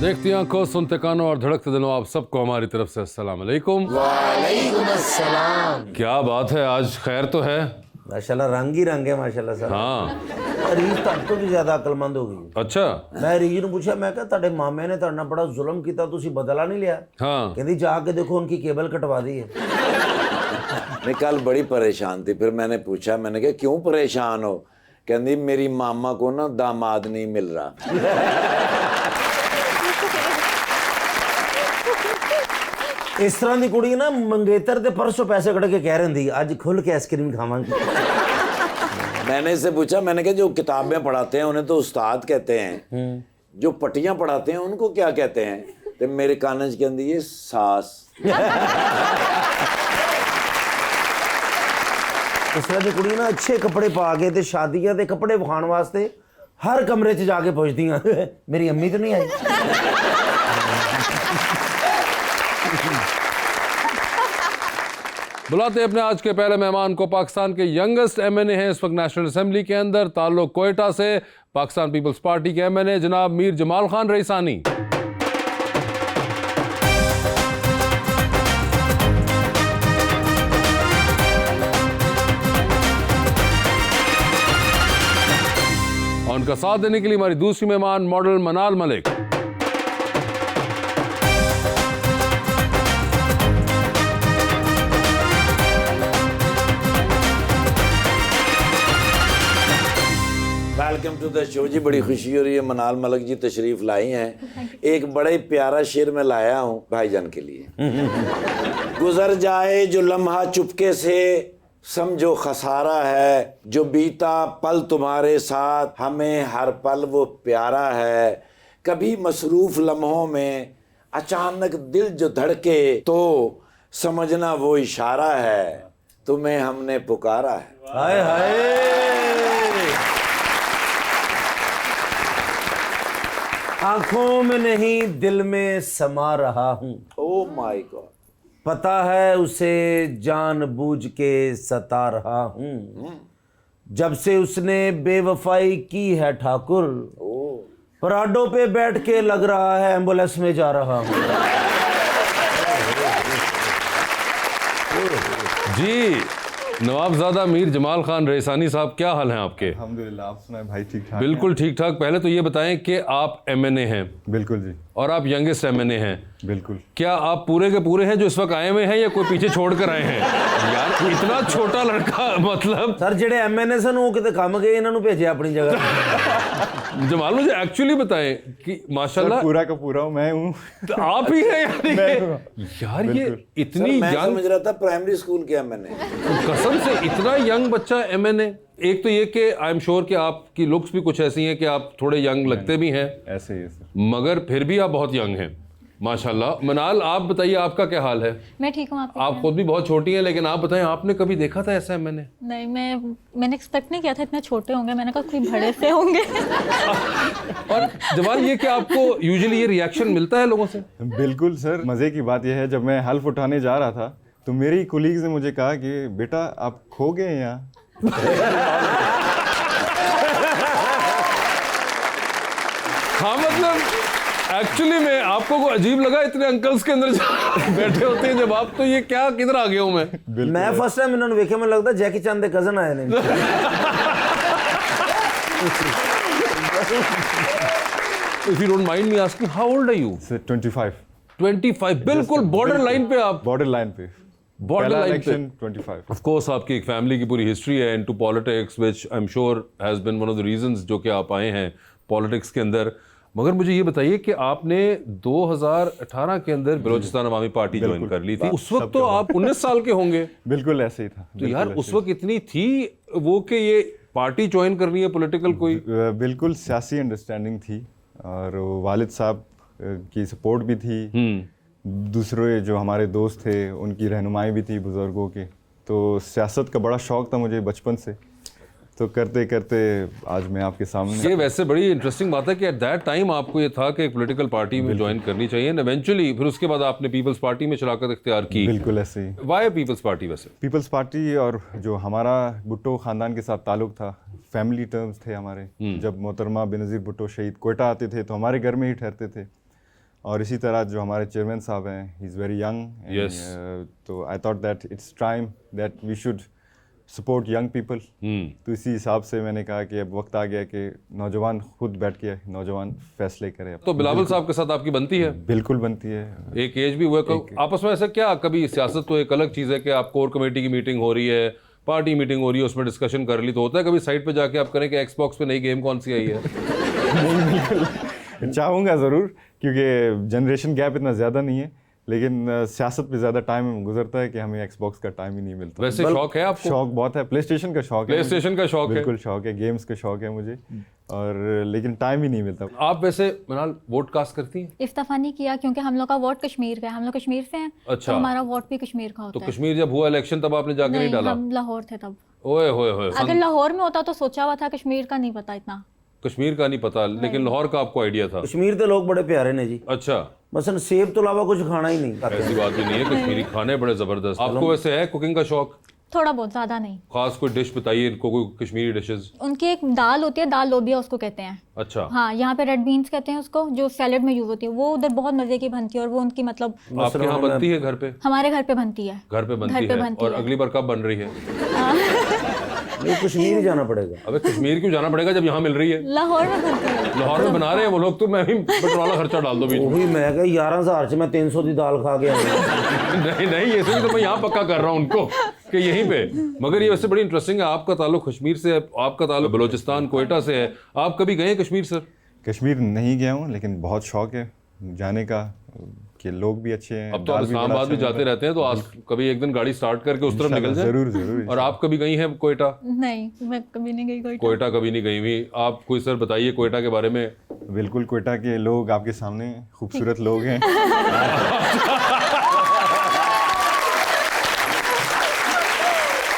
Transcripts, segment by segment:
देखती आंखों, सुनते कानों और धड़कते दिलों, आप सबको हमारी तरफ से अस्सलाम वालेकुम। वालेकुम अस्सलाम। क्या बात है, आज खैर तो है? माशाल्लाह रंग ही रंग है माशाल्लाह सर। हाँ। रीज तो भी ज्यादा अकलमंद हो गई। अच्छा। मैं रीज ਨੂੰ ਪੁੱਛਿਆ, ਮੈਂ ਕਿਹਾ ਤੁਹਾਡੇ ਮਾਮੇ ਨੇ ਤੁਹਾਡੇ ਨਾਲ ਬੜਾ ਜ਼ੁਲਮ ਕੀਤਾ, ਤੁਸੀਂ ਬਦਲਾ ਨਹੀਂ ਲਿਆ? हाँ। ਕਹਿੰਦੀ ਜਾ ਕੇ देखो उनकी केबल कटवा दी है। मैं कल बड़ी परेशान थी, फिर मैंने पूछा, मैंने कहा क्यों परेशान हो? कहती मेरी मामा को ना दामाद नहीं मिल रहा। इस तरह की कुड़ी ना मंगेतर ते परसों पैसे कट के कह रही आज खुल के आइसक्रीम खावांगी। मैंने इससे पूछा, मैंने कहा जो किताबें पढ़ाते हैं उन्हें तो उस्ताद कहते हैं, जो पट्टियां पढ़ाते हैं उनको क्या कहते हैं? तो मेरे कानज के अंदर ये सास। इस तरह की कुड़ी ना अच्छे कपड़े पा के ते शादियां दे कपड़े विखाण वास्ते हर कमरे च जाके पुछदियां मेरी अम्मी तो नहीं आई। बुलाते अपने आज के पहले मेहमान को। पाकिस्तान के यंगेस्ट एमएनए हैं इस वक्त नेशनल असेंबली के अंदर, ताल्लुक कोयटा से, पाकिस्तान पीपल्स पार्टी के एमएनए जनाब मीर जमाल खान रईसानी। और उनका साथ देने के लिए हमारी दूसरी मेहमान model Manal Malik. Welcome to the show जी। बड़ी खुशी हो रही है, मनाल मलिक जी तशरीफ लाई हैं। एक बड़ा ही प्यारा शेर मैं लाया हूँ भाईजान के लिए। गुजर जाए जो लम्हा चुपके से, समझो खसारा है, जो बीता पल तुम्हारे साथ, हमें हर पल वो प्यारा है। कभी मसरूफ लम्हों में अचानक दिल जो धड़के, तो समझना वो इशारा है, तुम्हें हमने पुकारा है। हाय हाय। आंखों में नहीं दिल में समा रहा हूं, ओह माय गॉड। पता है उसे जानबूझ के सता रहा हूं, जब से उसने बेवफाई की है ठाकुर, पराडों पे बैठ के लग रहा है एम्बुलेंस में जा रहा हूं। जी नवाबजादा मीर जमाल खान रईसानी साहब, क्या हाल हैं आपके? अल्हम्दुलिल्लाह, आप सुनाएं भाई? ठीक ठाक। बिल्कुल ठीक ठाक। पहले तो ये बताएं कि आप एमएनए हैं। बिल्कुल जी, और आप यंगेस्ट एमएनए हैं। बिल्कुल। क्या आप पूरे के पूरे हैं जो इस वक्त आए हुए हैं, या कोई पीछे छोड़ कर आए हैं? यार इतना छोटा लड़का, मतलब सर जेडे एमएनए सन वो किते काम गए, इन्होंने भेजे अपनी जगह। जमाल मुझे एक्चुअली बताएं कि माशाल्लाह पूरा का पूरा मैं हूँ। तो आप ही हैं यार ये इतनी मैं यंग, समझ रहा था प्राइमरी स्कूल किया मैंने। कसम से इतना यंग बच्चा एमएनए। एक तो ये कि आई एम श्योर कि आपकी लुक्स भी कुछ ऐसी हैं कि आप थोड़े यंग लगते भी हैं, ऐसे ही है सर। मगर फिर भी आप बहुत यंग हैं माशाल्लाह। मनाल आप बताइए, आपका क्या हाल है? मैं ठीक हूँ। आप खुद भी बहुत छोटी हैं, लेकिन आप बताएं, आपने कभी देखा था ऐसा मैंने? नहीं, मैंने एक्सपेक्ट नहीं किया था इतने छोटे होंगे। मैंने कहा कोई बड़े से होंगे। और जवान ये कि आपको यूजुअली ये रिएक्शन मिलता है लोगों से? बिल्कुल सर। मज़े की बात यह है, जब मैं हल्फ उठाने जा रहा था तो मेरी कोलीग्स ने मुझे कहा कि बेटा आप खो गए हैं यहाँ। हाँ मतलब एक्चुअली में आपको को अजीब लगा, इतने अंकल्स के अंदर बैठे होते हैं जब आप, तो ये क्या किधर आ गया हूँ मैं? मैं फर्स्ट टाइम इन्होंने वेखे, मैं लगता जैकी चैन दे कजन आए ने। If you don't mind me asking, how old are you? Sir 25। 25, बिल्कुल बॉर्डर लाइन पे आप। बॉर्डर लाइन पे। बॉर्डर लाइन पे। 25। ऑफ कोर्स आपकी एक फैमिली की पूरी हिस्ट्री है into politics, which I am sure has been one of the reasons जो कि आप आए हैं पॉलिटिक्स के अंदर। मगर मुझे ये बताइए कि आपने 2018 के अंदर बलोचिस्तान अवामी पार्टी ज्वाइन कर ली थी। उस वक्त तो आप 19 साल के होंगे। बिल्कुल ऐसे ही था। तो यार उस वक्त इतनी थी वो कि ये पार्टी ज्वाइन करनी है पॉलिटिकल कोई? बिल्कुल सियासी अंडरस्टैंडिंग थी, और वालिद साहब की सपोर्ट भी थी, दूसरे जो हमारे दोस्त थे उनकी रहनुमाई भी थी बुज़ुर्गों की। तो सियासत का बड़ा शौक़ था मुझे बचपन से, तो करते करते आज मैं आपके सामने। ये वैसे बड़ी इंटरेस्टिंग बात है कि एट दैट टाइम आपको ये था कि एक पॉलिटिकल पार्टी में ज्वाइन करनी चाहिए, एंड इवेंचुअली फिर उसके बाद आपने पीपल्स पार्टी में शराकत इख्तियार की। बिल्कुल ऐसे ही। Why Peoples Party? वैसे पीपल्स पार्टी और जो हमारा भुट्टो ख़ानदान के साथ ताल्लुक़ था, फैमिली टर्म्स थे हमारे। जब मोहतरमा बेनज़ीर भुट्टो शहीद कोयटा आते थे तो हमारे घर में ही ठहरते थे। और इसी तरह जो हमारे चेयरमैन साहब हैं, he is very young. Yes. तो I thought that it's time that we should support young people. तो इसी हिसाब से मैंने कहा कि अब वक्त आ गया कि नौजवान खुद बैठ के नौजवान फैसले करें। तो बिलावल साहब के साथ आपकी बनती है, बिल्कुल बनती है। एक एज भी हुआ आपस में ऐसा क्या? कभी सियासत तो एक अलग चीज़ है कि आप कोर कमेटी की मीटिंग हो रही है, पार्टी मीटिंग हो रही है, उसमें डिस्कशन कर ली, तो होता है कभी साइड पे जाके आप करें कि एक्सबॉक्स पे नई गेम कौन सी आई है? चाहूँगा ज़रूर, क्योंकि जनरेशन गैप इतना ज़्यादा नहीं है, लेकिन सियासत पे ज़्यादा टाइम गुजरता है कि हमें एक्सबॉक्स का टाइम ही नहीं मिलता। वैसे शौक है आपको? शौक बहुत है, प्ले स्टेशन का शौक है। प्ले स्टेशन का शौक है? बिल्कुल शौक है, गेम्स का शौक है मुझे, और लेकिन टाइम ही नहीं मिलता। आप वैसे मनाल वोट कास्ट करती हैं? इस दफ़ा नहीं किया क्योंकि हम लोग का वोट कश्मीर का है, हम लोग कश्मीर से हैं। अच्छा। तो हमारा वोट भी कश्मीर का तो होता है। कश्मीर जब हुआ इलेक्शन तब आपने जाके नहीं डाला? हम लाहौर थे तब। ओए होए होए, अगर लाहौर में होता तो सोचा हुआ था, कश्मीर का नहीं पता इतना। कश्मीर का नहीं पता, लेकिन लाहौर का आपको आइडिया था? कश्मीर के लोग बड़े प्यारे ने जी, अच्छा, मसलन सेब तो अलावा कुछ खाना ही नहीं ऐसी बात भी नहीं है, कश्मीरी खाने बड़े जबरदस्त। आपको वैसे है कुकिंग का शौक? थोड़ा बहुत, ज़्यादा नहीं। खास कोई डिश बताइए इनको, कोई कश्मीरी डिशेस। उनकी एक दाल होती है, दाल लोबिया उसको कहते हैं। अच्छा, हाँ, यहाँ पे रेड बीन्स कहते हैं उसको, जो सैलेड में यूज होती है, वो उधर बहुत मजे की बनती है। और वो उनकी मतलब आपके यहाँ बनती है घर पे? हमारे घर पे बनती है। घर पे बनती है। और अगली बार कब बन रही है? नहीं, कश्मीर ही जाना पड़ेगा। अबे कश्मीर क्यों जाना पड़ेगा जब यहाँ मिल रही है? लाहौर में बनती है। लाहौर में बना रहे हैं वो लोग, तो मैं भी पेट्रोल वाला खर्चा डाल दो बीच में। वही मैं कहा 11,000 से मैं 300 की दाल खा गया। नहीं नहीं, ये तो मैं यहाँ पक्का कर रहा हूँ उनको कि यहीं पे। मगर ये वैसे बड़ी इंटरेस्टिंग है, आपका ताल्लुक कश्मीर से है, आपका ताल्लुक बलोचिस्तान कोयटा से है। आप कभी गए कश्मीर सर? कश्मीर नहीं गया हूँ, लेकिन बहुत शौक है जाने का, कि लोग भी अच्छे हैं। अब तो आप इस्लामाबाद भी जाते रहते हैं, तो आज कभी एक दिन गाड़ी स्टार्ट करके उस तरफ निकल जाए। जरूर जरूर। और आप कभी गई हैं कोयटा? नहीं, मैं कभी नहीं गई कोयटा कभी नहीं गई हुई आप? कोई सर बताइए कोयटा के बारे में। बिल्कुल, कोयटा के लोग आपके सामने खूबसूरत लोग हैं।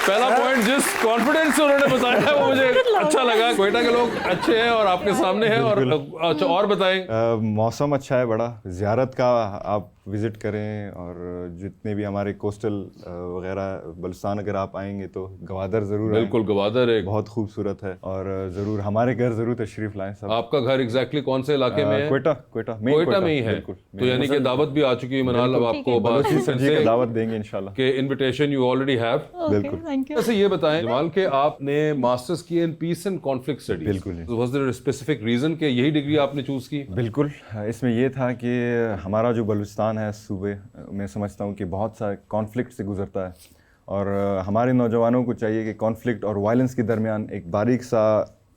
पहला पॉइंट जिस कॉन्फिडेंस से उन्होंने बताया वो मुझे अच्छा लगा। कोयटा के लोग अच्छे हैं और आपके सामने हैं। और अच्छा, और बताएं। मौसम अच्छा है बड़ा, ज़ियारत का आप विज़िट करें, और जितने भी हमारे कोस्टल वगैरह बलुस्तान अगर आप आएंगे तो गवादर ज़रूर आएं। बिल्कुल, गवादर एक बहुत खूबसूरत है, और ज़रूर हमारे घर ज़रूर तशरीफ़ लाएं सब। आपका घर एग्जैक्टली कौन से इलाके में है? कोयटा कोयटा में ही है। तो यानी कि दावत भी आ चुकी है मनाल, अब आपको बलोची सर जी की दावत देंगे इंशाल्लाह। के इनविटेशन यू ऑलरेडी हैव। बिल्कुल। Thank you. वैसे ये बताएं जमाल के आपने मास्टर्स किए in peace and conflict studies. बिल्कुल। Was there a specific reason कि यही डिग्री आपने चूज की? बिल्कुल, इसमें ये था कि हमारा जो बलूचिस्तान है सूबे, मैं समझता हूँ कि बहुत सारे कॉन्फ्लिक्ट से गुजरता है, और हमारे नौजवानों को चाहिए कि कॉन्फ्लिक्ट और वायलेंस के दरमियान एक बारीक सा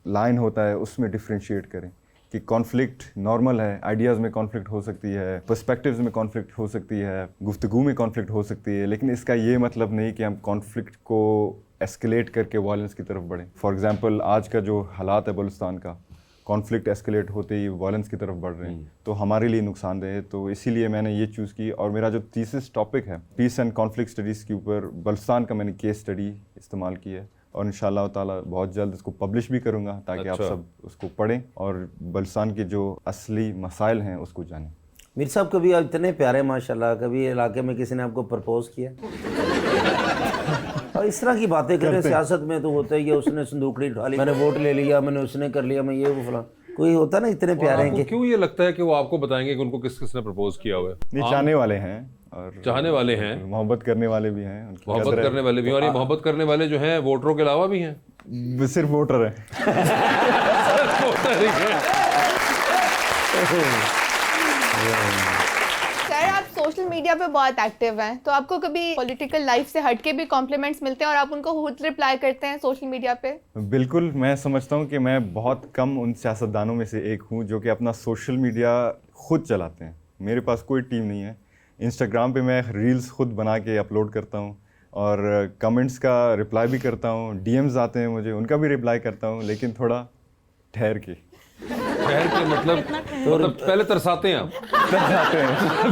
लाइन होता है, उसमें डिफ्रेंशिएट करें कि कॉन्फ्लिक्ट नॉर्मल है, आइडियाज़ में कॉन्फ्लिक्ट हो सकती है, पर्सपेक्टिव्स में कॉन्फ्लिक्ट हो सकती है, गुफ्तगू में कॉन्फ्लिक्ट हो सकती है, लेकिन इसका ये मतलब नहीं कि हम कॉन्फ्लिक्ट को एस्केलेट करके वायलेंस की तरफ बढ़ें। फॉर एग्जांपल आज का जो हालात है बलूचिस्तान का, कॉन्फ्लिक्ट एस्केलेट होते ही वायलेंस की तरफ बढ़ रहे हैं, तो हमारे लिए नुकसानदेह है। तो इसीलिए मैंने ये चूज़ की, और मेरा जो थीसिस टॉपिक है पीस एंड कॉन्फ्लिक्ट स्टडीज़ के ऊपर बलूचिस्तान का मैंने केस स्टडी इस्तेमाल की है, और इंशाअल्लाह ताला बहुत जल्द इसको पब्लिश भी करूँगा ताकि आप सब उसको पढ़ें और बलूचिस्तान के जो असली मसाइल हैं उसको जानें। मीर साहब, कभी आप इतने प्यारे माशाल्लाह, कभी इलाके में किसी ने आपको प्रपोज किया? और इस तरह की बातें करें, सियासत में तो होता ही है, उसने संदूकड़ी उठा ली, मैंने वोट ले लिया, मैंने उसने कर लिया, मैं ये वो फलां, कोई होता ना इतने प्यारे हैं कि क्यों ये लगता है कि वो आपको बताएंगे कि उनको किस किसने प्रपोज किया हुआ है? नहीं, चाहने वाले हैं और चाहने वाले हैं, मोहब्बत करने वाले भी हैं, उनकी मोहब्बत कदर है। करने वाले भी हैं, और ये मोहब्बत करने वाले जो हैं वोटरों के अलावा भी हैं। सिर्फ वोटर है। सर, आप सोशल मीडिया पे बहुत एक्टिव हैं, तो आपको कभी पॉलिटिकल लाइफ से हटके भी कॉम्प्लीमेंट्स मिलते हैं और आप उनको खुद रिप्लाई करते हैं सोशल मीडिया पे? बिल्कुल, मैं समझता हूँ कि मैं बहुत कम उन सियासतदानों में से एक हूँ जो कि अपना सोशल मीडिया खुद चलाते हैं। मेरे पास कोई टीम नहीं है। इंस्टाग्राम पे मैं रील्स खुद बना के अपलोड करता हूँ, और कमेंट्स का रिप्लाई भी करता हूँ, डीएम्स आते हैं मुझे, उनका भी रिप्लाई करता हूँ, लेकिन थोड़ा ठहर के। ठहर के मतलब पहले तरसाते हैं आप,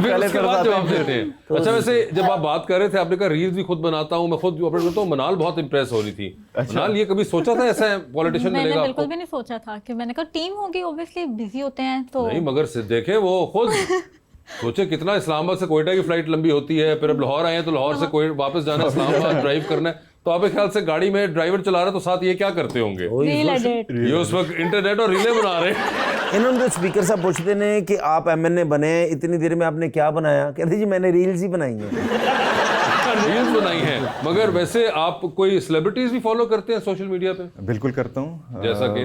फिर उसके बाद जवाब देते हैं। अच्छा, वैसे जब आप बात कर रहे थे, आपने कहा रील्स भी खुद बनाता हूँ, मैं खुद अपलोड करता हूँ। मनाल बहुत इंप्रेस हो रही थी। मनाल, ये कभी सोचा था ऐसा पॉलिटिशियन मैंने मिलेगा बिल्कुल आपको? भी नहीं सोचा था कि मैंने कहा टीम होगी, ऑब्वियसली बिजी होते हैं तो। नहीं, मगर देखे वो खुद सोचे कितना इस्लामाबाद से कोयटा की फ्लाइट लंबी होती है, फिर अब लाहौर आए हैं तो लाहौर से कोई वापस जाना है, इस्लामाबाद ड्राइव करना है, तो आपके ख्याल से गाड़ी में ड्राइवर चला रहा है तो साथ ये क्या करते होंगे? Reel edit. ये उस वक्त इंटरनेट और रीलें बना रहे हैं। इन्होंने तो स्पीकर साहब पूछते ने कि आप MNA बने, इतनी देर में आपने क्या बनाया? कहते जी मैंने रील्स ही बनाई हैं। रील्स बनाई हैं। मगर वैसे आप कोई सेलिब्रिटीज भी फॉलो करते हैं सोशल मीडिया पे? बिल्कुल करता हूँ। जैसा कि?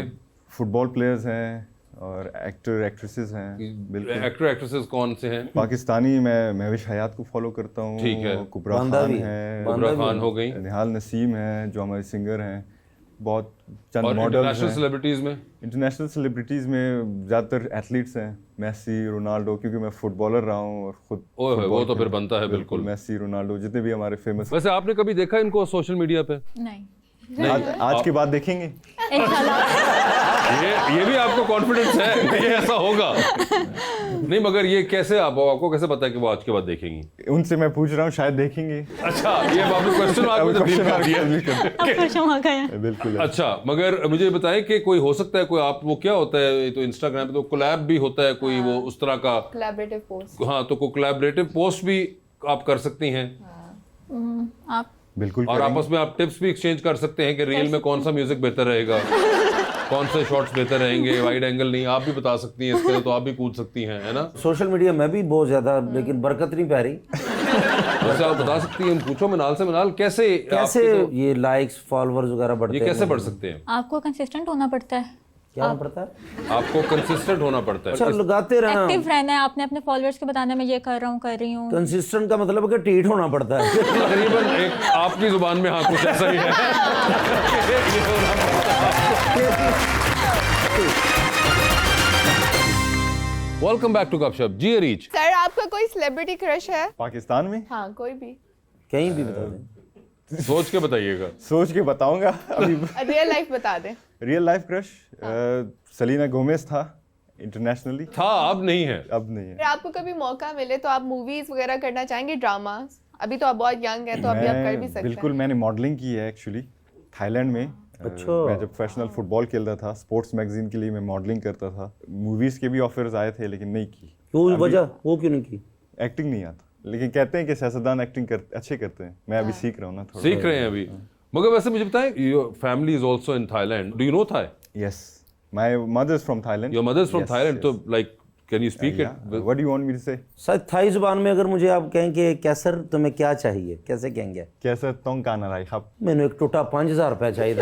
फुटबॉल प्लेयर्स हैं और एक्टर एक्ट्रेसेस हैं। बिल्कुल। एक्टर एक्ट्रेसेस कौन से हैं? पाकिस्तानी मैं महविश हयात को फॉलो करता हूँ। ठीक है। कुबरा बांदा खान भी। है, कुबरा खान हो गई। निहाल नसीम है जो हमारे सिंगर हैं। बहुत चंद और मॉडल्स इंटरनेशनल हैं। सेलिब्रिटीज में? इंटरनेशनल सेलिब्रिटीज़ में ज़्यादातर एथलीट्स हैं, मेसी, रोनाल्डो, क्योंकि मैं फुटबॉलर रहा हूँ और खुद ओए होए, वो फुटबॉल तो फिर खेलता हूँ। बनता है बिल्कुल। मेसी, रोनाल्डो, जितने भी हमारे फेमस। वैसे आपने कभी देखा इनको सोशल मीडिया पे? नहीं, आज के बाद देखेंगे। इंशाल्लाह। ये भी आपको कॉन्फिडेंस है कि ये ऐसा होगा? नहीं, मगर ये कैसे आपको कैसे पता है कि वो आज के बाद देखेंगी? उनसे मैं पूछ रहा हूँ, शायद देखेंगे। अच्छा, ये आपने क्वेश्चन मार्क में तब्दील कर दिया। अब क्वेश्चन आ गया। बिल्कुल। अच्छा, मगर मुझे बताएं कि कोई हो सकता है कोई आप वो क्या होता है, ये तो इंस्टाग्राम पे तो कोलैब भी होता है कोई वो उस तरह का? Collaborative post. हाँ, तो कोई कोलैबोरेटिव पोस्ट भी आप कर सकती हैं आप बिल्कुल और करेंगे। आपस में आप टिप्स भी एक्सचेंज कर सकते हैं कि रील में कौन सा म्यूजिक बेहतर रहेगा, कौन से शॉट्स बेहतर रहेंगे, वाइड एंगल नहीं, आप भी बता सकती हैं इसके, तो आप भी कूद सकती हैं, है ना? सोशल मीडिया में भी बहुत ज्यादा, लेकिन बरकत नहीं पा रही। वैसे आप बता सकती हैं, पूछो मिनाल से, मिनाल कैसे कैसे आपके तो- ये लाइक्स फॉलोअर्स वगैरह बढ़ते ये हैं? कैसे बढ़ सकते हैं? आपको कंसिस्टेंट होना पड़ता है, क्या होना पड़ता है? आपको कंसिस्टेंट होना पड़ता अच्छा, है। लगाते रहना। एक्टिव रहना है। आपने अपने फॉलोअर्स को बताना मैं ये कर रहा हूँ, कर रही हूँ। कंसिस्टेंट का मतलब है कि टीठ होना पड़ता है। तकरीबन एक आपकी जुबान में हाँ कुछ ऐसा ही है। ये होना पड़ता है। वेलकम बैक टू गपशप। जी रीच, सर आपका कोई सेलिब्रिटी क्रश है? पाकिस्तान में हाँ, कोई भी। कहीं भी बता दें। सोच के बताइएगा। सोच के बताऊंगा। अभी रियल लाइफ बता दें। Real life crush Selina Gomez था इंटरनेशनली। था, अब नहीं है। अब नहीं है। अगर आपको कभी मौका मिले तो आप मूवीज वगैरह करना चाहेंगे, ड्रामास? अभी तो आप बहुत यंग हैं तो अभी आप कर भी सकते बिल्कुल, हैं। मैंने मॉडलिंग की है एक्चुअली थाईलैंड में। अच्छा। मैं जब प्रोफेशनल फुटबॉल खेलता था, स्पोर्ट्स मैगजीन के लिए मैं मॉडलिंग करता था। मूवीज़ के भी ऑफर्स आए थे लेकिन नहीं की। क्यों वजह? वो क्यों नहीं की? एक्टिंग नहीं आता, लेकिन कहते हैं कि सियासतदान एक्टिंग अच्छे करते हैं। मैं अभी सीख रहा हूँ ना थोड़ा। सीख रहे हैं अभी। मगर वैसे मुझे बताएं, your family is also in Thailand, do you know Thai? Yes, my mother is from Thailand. Your mother is from Thailand, तो like can you speak it? What do you want me to say? शायद Thai जुबान में अगर मुझे आप कहें कि कैसर तुम्हें क्या चाहिए, कैसे कहेंगे? कैसा तोंग काना राई खब? मैंने एक टूटा 5000 रुपया चाहिए था।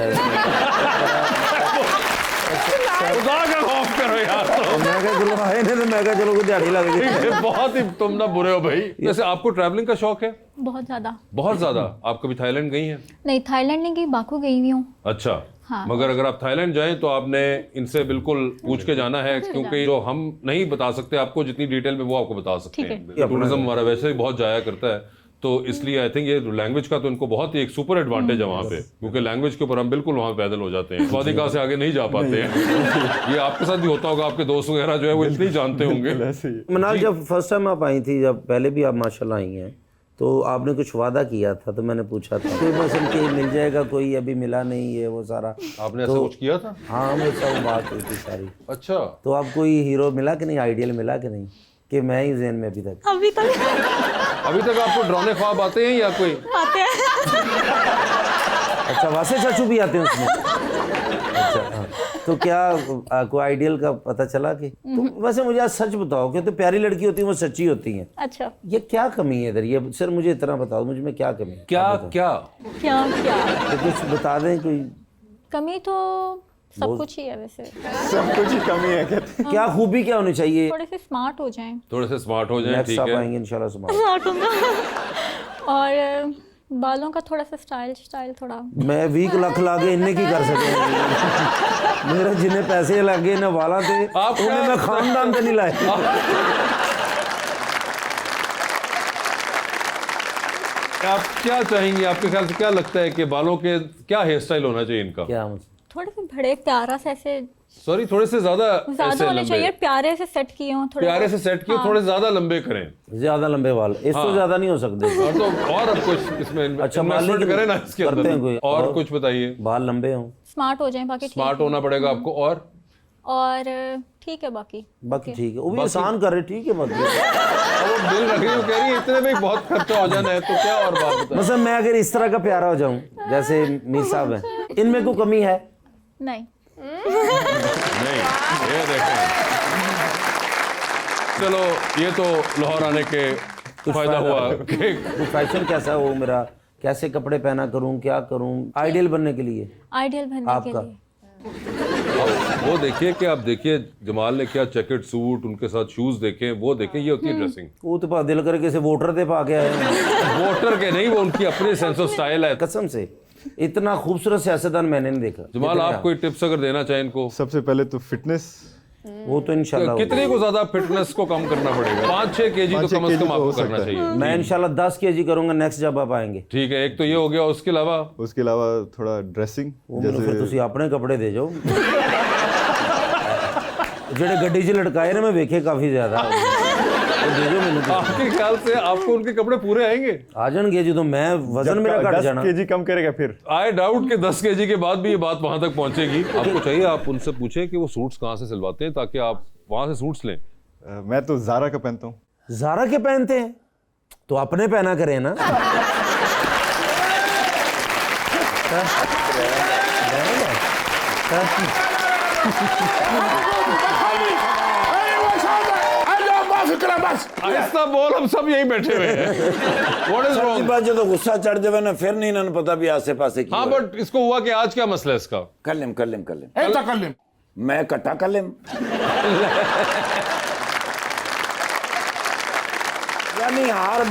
खुदा का खौफ करो यार। तो मैं कहा चलो आए नहीं तो मैं कहा चलो कोई दिहाड़ी लग गई। ये बहुत ही तुम ना बुरे हो भाई। वैसे आपको ट्रैवलिंग का शौक है? बहुत ज्यादा। बहुत ज्यादा। आप कभी थाईलैंड गई हैं? नहीं, थाईलैंड नहीं गई, बाकू गई हुई हूँ। अच्छा। हाँ। मगर अगर आप थाईलैंड जाएं तो आपने इनसे बिल्कुल पूछ के जाना है, क्योंकि जो हम नहीं बता सकते आपको जितनी डिटेल में, वो आपको बता सकते ठीक हैं। टूरिज्म हमारा वैसे ही बहुत जाया करता है, तो इसलिए आई थिंक ये लैंग्वेज का तो इनको बहुत ही एक सुपर एडवांटेज है वहाँ पे, क्योंकि लैंग्वेज के ऊपर हम बिल्कुल वहाँ पैदल हो जाते हैं, स्वादिका से आगे नहीं जा पाते हैं। ये आपके साथ भी होता होगा, आपके दोस्त वगैरह जो है वो इतनी जानते होंगे। ऐसे ही। मनाल, जब फर्स्ट टाइम आप आई थी, जब पहले भी आप माशाल्लाह आई हैं, तो आपने कुछ वादा किया था, तो मैंने पूछा था कोई मौसम के मिल जाएगा, कोई अभी मिला नहीं है वो सारा। आपने ऐसा कुछ किया था? हाँ, मेरे साथ बात हुई थी सारी। अच्छा। तो आप कोई हीरो मिला कि नहीं, आइडियल मिला कि नहीं, कि मैं ही ज़हन में अभी तक? अभी तक आपको डरावने ख्वाब आते हैं या कोई? आते हैं। अच्छा, वासे चाचू भी आते हैं उसमें? अच्छा, हाँ। तो क्या कोई आइडियल का पता चला कि? तो वैसे मुझे आज सच बताओ कि तो प्यारी लड़की होती है वो सच्ची होती हैं, अच्छा, ये क्या कमी है इधर? ये सर मुझे इतना बताओ, मुझ में क्या कमी है? क्या क्या? क्या क्या तो कुछ बता दें कोई। कमी तो सब कुछ ही है वैसे। सब कुछ ही कमी है कहते क्या खूबी क्या होनी चाहिए? थोड़े से स्मार्ट हो जाएं। थोड़े से स्मार्ट हो जाएं, नेक्स्ट ठीक आप है। आएंगे इंशाल्लाह सुबह। स्मार्ट होगा। और बालों का थोड़ा सा स्टाइल थोड़ा। मैं 20 लाख लागे इन्ने की कर सके? मेरे जिन्हें पैसे लगे ना वाला थे, उन्हें मैं खानदान से नहीं लाए। आप क्या चाहेंगे, आपके ख्याल से क्या लगता है कि बालों के क्या हेयर स्टाइल होना चाहिए इनका? क्या मुझे थोड़े से बड़े प्यारा से ऐसे सॉरी, थोड़े से ज्यादा ऐसे होने लंबे, चाहिए, प्यारे से सेट किए हों, थोड़े प्यारे से सेट किए, थोड़े ज्यादा लंबे करें। ज्यादा लंबे वाल, इससे ज्यादा नहीं हो सकते। और तो और अब कुछ इसमें अच्छा, इन्वेस्टमेंट करें ना इसके करते हैं कोई। अंदर। और कुछ बताइए। बाल लंबे हों, स्मार्ट हो जाएं, बाकी स्मार्ट होना पड़ेगा आपको। और ठीक है बाकी। बाकी ठीक है, वो भी आसान कर रहे, ठीक है बाकी। वो बिल रख रही है, कह रही है इतने में बहुत खर्चा हो जाना है, तो क्या और बात बताएं। मतलब मैं अगर इस तरह का प्यारा हो जाऊं जैसे मीर साहब हैं, इनमें कोई कमी है? नहीं, नहीं, ये देखें चलो ये तो लाहौर आने के फायदा हुआ कि वो फैशन कैसा हो मेरा, कैसे कपड़े पहना करूं, क्या करूं आइडियल बनने के लिए। आइडियल बनने के आपका? लिए वो देखिए कि आप देखिए जमाल ने क्या जैकेट सूट उनके साथ शूज देखे, वो देखें, ये होती है ड्रेसिंग। वो तो दिल करके से वोटर थे पा के आए हैं। वोटर के नहीं, वो उनकी अपनी सेंस ऑफ स्टाइल है। कसम से इतना खूबसूरत सियासतदान मैंने नहीं देखा। जमाल आप कोई टिप्स अगर देना चाहें इनको? सबसे पहले तो फिटनेस, वो तो इंशाल्लाह कितने को ज्यादा फिटनेस को कम करना पड़ेगा? 5-6 केजी तो 5-6 कम से kg कम तो आपको हो करना सकता है। चाहिए। मैं इंशाल्लाह 10 kg करूंगा नेक्स्ट जब आप आएंगे। ठीक है, एक तो ये हो गया, उसके अलावा उसके अलावा थोड़ा ड्रेसिंग, वो मैंने फिर तुसी अपने कपड़े दे जाओ ਜਿਹੜੇ ਗੱਡੀ 'ਚ ਲਟਕਾਏ ਨੇ ਮੈਂ ਵੇਖੇ ਕਾਫੀ ਜ਼ਿਆਦਾ ਉਹ ਦੇ ਦਿਓ ਮੈਨੂੰ ਤੁਸੀਂ। आपके ख्याल से आपको उनके कपड़े पूरे आएंगे? ਆ ਜਾਣਗੇ ਜਦੋਂ मैं वजन मेरा घट 10 जाना। kg कम करेगा फिर। आई डाउट कि 10 केजी के बाद भी ये बात वहां तक पहुंचेगी। आपको चाहिए आप उनसे पूछें कि वो सूट्स कहाँ से सिलवाते हैं ताकि आप वहां से सूट्स लें। मैं तो ज़ारा का पहनता हूँ। ज़ारा के पहनते हैं तो अपने पहना करें ना। आहिस्ता बोल, हम सब यहीं बैठे हुए हैं। What is sir wrong? जी बात जो गुस्सा चढ़ जावे ना फिर नहीं इन्होंने पता भी आसे पासे की हाँ, बट इसको हुआ कि आज क्या मसला है इसका? कलिम मैं कट्टा कलिम यानी हर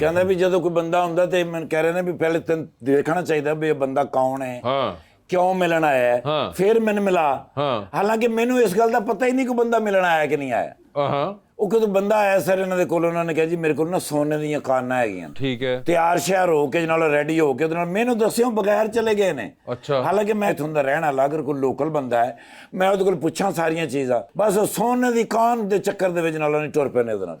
ਕਹਿੰਦਾ ਵੀ ਜਦੋਂ ਕੋਈ ਬੰਦਾ ਹੁੰਦਾ ਤੇ ਮੈਨੂੰ ਕਹਿ ਰਹੇ ਨੇ ਵੀ ਪਹਿਲੇ ਤੈਨੂੰ ਦੇਖਣਾ ਚਾਹੀਦਾ ਵੀ ਇਹ ਬੰਦਾ ਕੌਣ ਹੈ, हाँ ਕਿਉਂ ਮਿਲਣ ਆਇਆ ਹੈ, ਹਾਂ। ਫਿਰ ਮੈਨੂੰ ਮਿਲਾ। ਹਾਂ। ਹਾਲਾਂਕਿ ਮੈਨੂੰ ਇਸ ਗੱਲ ਦਾ ਪਤਾ ਹੀ ਨਹੀਂ ਕਿ ਬੰਦਾ ਮਿਲਣ ਆਇਆ ਕਿ ਨਹੀਂ ਆਇਆ। हाँ ਉਹ ਜਦੋਂ ਬੰਦਾ ਆਇਆ ਸਰ ਇਹਨਾਂ ਦੇ ਕੋਲ, ਉਹਨਾਂ ਨੇ ਕਿਹਾ ਜੀ ਮੇਰੇ ਕੋਲ ਨਾ ਸੋਨੇ ਦੀਆਂ ਕਾਨਾਂ ਹੈਗੀਆਂ, ठीक है। ਤਿਆਰ ਸ਼ਿਆਰ ਹੋ ਕੇ ਨਾਲ ਰੈਡੀ ਹੋ ਕੇ ਉਹਦੇ ਨਾਲ ਮੈਨੂੰ ਦੱਸਿਓ ਬਗੈਰ ਚਲੇ ਗਏ ਨੇ। ਅੱਛਾ। ਹਾਲਾਂਕਿ ਮੈਂ ਇੱਥੋਂ ਦਾ ਰਹਿਣ ਵਾਲਾ, ਅਗਰ ਕੋਈ ਲੋਕਲ ਬੰਦਾ ਹੈ ਮੈਂ ਉਹਦੇ ਕੋਲ ਪੁੱਛਾਂ ਸਾਰੀਆਂ ਚੀਜ਼ਾਂ, ਬਸ ਉਹ ਸੋਨੇ ਦੀ ਕਾਨ ਦੇ ਚੱਕਰ ਦੇ ਵਿੱਚ ਨਾਲ ਉਹਨੇ ਟੁਰ ਪਏ ਨੇ ਉਹਦੇ ਨਾਲ।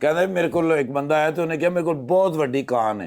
ਕਹਿੰਦਾ ਵੀ ਮੇਰੇ ਕੋਲ ਇੱਕ ਬੰਦਾ ਆਇਆ ਤੇ ਉਹਨੇ ਕਿਹਾ ਮੇਰੇ ਕੋਲ ਬਹੁਤ ਵੱਡੀ ਕਾਨ ਹੈ,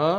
हाँ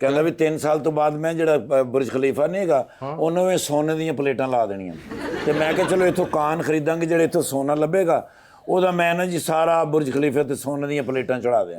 ਕਹਿੰਦਾ ਵੀ 3 ਸਾਲ ਤੋਂ ਬਾਅਦ ਮੈਂ ਜਿਹੜਾ ਬੁਰਜ ਖਲੀਫਾ ਨਹੀਂ ਹੈਗਾ ਉਹਨੂੰ ਵੀ ਸੋਨੇ ਦੀਆਂ ਪਲੇਟਾਂ ਲਾ ਦੇਣੀਆਂ। ਤੇ ਮੈਂ ਕਿਹਾ ਚਲੋ ਇੱਥੋਂ ਕਾਨ ਖਰੀਦਾਂਗੇ, ਜਿਹੜੇ ਇੱਥੋਂ ਸੋਨਾ ਲੱਭੇਗਾ ਉਹਦਾ ਮੈਂ ਨਾ ਜੀ ਸਾਰਾ ਬੁਰਜ ਖਲੀਫਾ ਤੇ ਸੋਨੇ ਦੀਆਂ ਪਲੇਟਾਂ ਚੜਾ ਦਿਆਂ।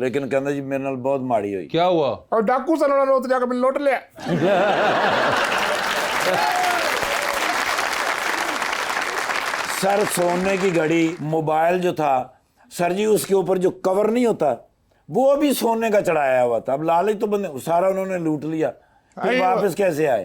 ਲੇਕਿਨ ਕਹਿੰਦਾ ਜੀ ਮੇਰੇ ਨਾਲ ਬਹੁਤ ਮਾੜੀ ਹੋਈ। क्या हुआ? और डाकू से उन्होंने नोट जाकर लौट लिया सर सोने की घड़ी, मोबाइल जो था सर जी उसके ऊपर जो कवर नहीं होता वो भी सोने का चढ़ाया हुआ था। अब लालच तो बंदे सारा उन्होंने लूट लिया, फिर अय्यो। वापस कैसे आए?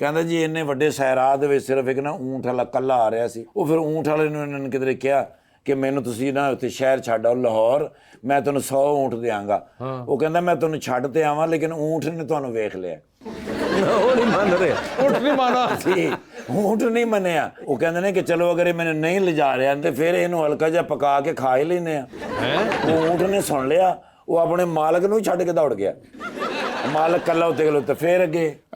ਕਹਿੰਦਾ ਜੀ ਇੰਨੇ ਵੱਡੇ ਸਹਿਰਾ ਦੇ ਵਿੱਚ ਸਿਰਫ ਇੱਕ ਨਾ ਊਂਠ ਵਾਲਾ ਕੱਲਾ ਆ ਰਿਹਾ ਸੀ। ਉਹ ਫਿਰ ਊਂਠ ਵਾਲੇ ਨੂੰ ਇਹਨਾਂ ਨੇ ਕਿਧਰੇ ਕਿਹਾ ਕਿ ਮੈਨੂੰ ਤੁਸੀਂ ਨਾ ਉੱਥੇ ਸ਼ਹਿਰ ਛੱਡ ਆਓ ਲਾਹੌਰ, ਮੈਂ ਤੁਹਾਨੂੰ 100 ਊਂਠ ਦਿਆਂਗਾ। ਉਹ ਕਹਿੰਦਾ ਮੈਂ ਤੁਹਾਨੂੰ ਛੱਡ ਤੇ ਆਵਾਂ ਲੇਕਿਨ ਊਂਠ ਨੇ ਤੁਹਾਨੂੰ ਵੇਖ ਲਿਆ। ਉਹ ਨਹੀਂ ਮੰਨ ਰਹੇ। उठ नहीं माना। ਜੀ ਊਂਠ ਨਹੀਂ ਮੰਨਿਆ। ਉਹ ਕਹਿੰਦੇ ਨੇ ਕਿ ਚਲੋ ਅਗਰ ਇਹ ਮੈਨੂੰ ਨਹੀਂ ਲਿਜਾ ਰਿਹਾ ਤੇ ਫਿਰ ਇਹਨੂੰ ਹਲਕਾ ਜਿਹਾ ਪਕਾ ਕੇ ਖਾ ਹੀ ਲੈਨੇ ਆ। ਉਹ ਊਂਠ ਨੇ ਸੁਣ ਲਿਆ, ਉਹ ਆਪਣੇ ਮਾਲਕ ਨੂੰ ਛੱਡ ਕੇ ਦੌੜ ਗਿਆ। ਮਾਲਕ ਕੱਲਾ ਉੱਤੇ ਖਲੋਤਾ, ਫਿਰ ਅੱਗੇ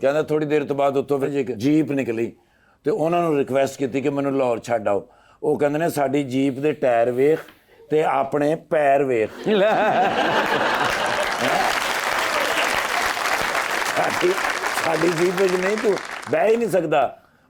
ਕਹਿੰਦਾ ਥੋੜੀ ਦੇਰ ਤੋਂ ਬਾਅਦ ਉੱਥੋਂ ਫਿਰ ਇੱਕ ਜੀਪ ਨਿਕਲੀ ਤੇ ਉਹਨਾਂ ਨੂੰ ਰਿਕਵੈਸਟ ਕੀਤੀ ਕਿ ਮੈਨੂੰ ਲਾਹੌਰ ਛੱਡ ਆਓ। ਉਹ ਕਹਿੰਦੇ ਨੇ ਸਾਡੀ ਜੀਪ ਦੇ ਟਾਇਰ ਵੇਖ ਤੇ ਆਪਣੇ ਪੈਰ ਵੇਖ। ਸਾਡੀ ਜੀਪ ਵਿੱਚ ਨਹੀਂ ਤੂੰ ਬਹਿ ਹੀ ਨਹੀਂ ਸਕਦਾ।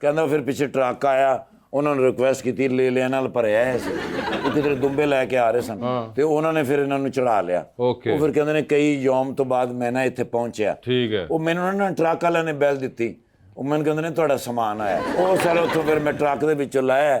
ਕਹਿੰਦਾ ਫਿਰ ਪਿੱਛੇ ਟਰੱਕ ਆਇਆ, ਉਹਨਾਂ ਨੂੰ ਰਿਕਵੈਸਟ ਕੀਤੀ, ਲੈ ਲਿਆ ਨਾਲ ਭਰਿਆ ਹੈ ਸੀ। ਉਹ ਕਿਧਰੇ ਦੁੰਬੇ ਲੈ ਕੇ ਆ ਰਹੇ ਸਨ ਤੇ ਉਹਨਾਂ ਨੇ ਫਿਰ ਇਹਨਾਂ ਨੂੰ ਚੜਾ ਲਿਆ। Okay। ਉਹ ਫਿਰ ਕਹਿੰਦੇ ਨੇ ਕਈ ਯੋਮ ਤੋਂ ਬਾਅਦ ਮੈਂ ਨਾ ਇੱਥੇ ਪਹੁੰਚਿਆ। ठीक है। ਉਹ ਮੈਨੂੰ ਨਾ ਟਰੱਕ ਵਾਲਿਆਂ ਨੇ ਬੈਲ ਦਿੱਤੀ। ਉਹ ਮੈਨੂੰ ਕਹਿੰਦੇ ਨੇ ਤੁਹਾਡਾ ਸਮਾਨ ਆਇਆ। ਉਹ ਸਾਰਾ ਉੱਥੋਂ ਫਿਰ ਮੈਂ ਟਰੱਕ ਦੇ ਵਿੱਚੋਂ ਲਾਇਆ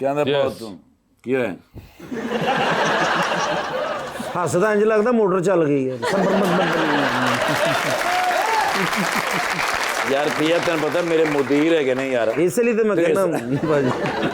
ਕਹਿੰਦਾ ਬਹੁਤ ਤੂੰ ਕੀ ਹੋਇਆ? ਹੱਸਦਾ ਇੰਜ ਲੱਗਦਾ ਮੋਟਰ ਚੱਲ ਗਈ ਹੈ। ਯਾਰ ਪੀਆ ਤੈਨੂੰ ਪਤਾ ਮੇਰੇ ਮੁਦੀਰ ਹੈਗੇ ਨੇ ਯਾਰ। ਇਸ ਲਈ ਤਾਂ ਮੈਂ ਕਹਿੰਦਾ ਭਾਜੀ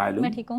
ਮਾਲੂਮ मैं ठीक हूँ।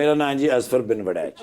ਮੇਰਾ ਨਾਮ ਜੀ ਅਸਫਰ ਬਿਨ ਵੜੈਚ।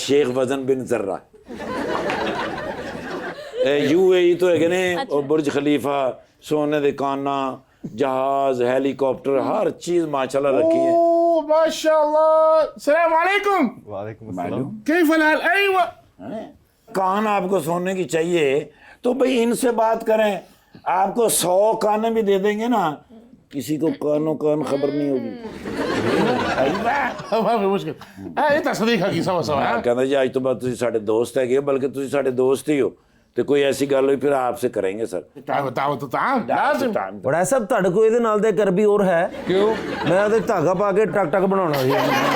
शेख वजन बिन जर्रा। UAE तो है ने और बुर्ज खलीफा, सोने दे काना, जहाज, हेलीकॉप्टर, हर चीज माशाल्लाह रखी है। ओह माशाल्लाह। सलाम अलैकुम। वालेकुम अस्सलाम। कैफ हाल? अयवा। कान आपको सोने की चाहिए तो भाई इनसे बात करें, आपको 100 कान भी दे देंगे ना, किसी को कानों कान खबर नहीं होगी। मुश्किल ਇਹ ਤਾਂ ਸਦੀਕ ਹਕੀ ਸਵਾ ਸਵਾ कहता जी आज तो बाद तुसी साडे दोस्त है, बल्कि तुसी साडे दोस्त ही हो, तो कोई ऐसी गल हुई फिर आपसे करेंगे सर। ਤਾਮ ਲਾਜ਼ਮ ਬੜਾ ਸਾਹਿਬ ਤੁਹਾਡੇ ਕੋਲ ਇਹਦੇ ਨਾਲ ਦੇ ਕਰਬੀ ਹੋਰ ਹੈ? क्यों? ਮੈਂ ਉਹਦੇ ਧਾਗਾ ਪਾ ਕੇ ਟਕ ਟਕ ਬਣਾਉਣਾ ਸੀ।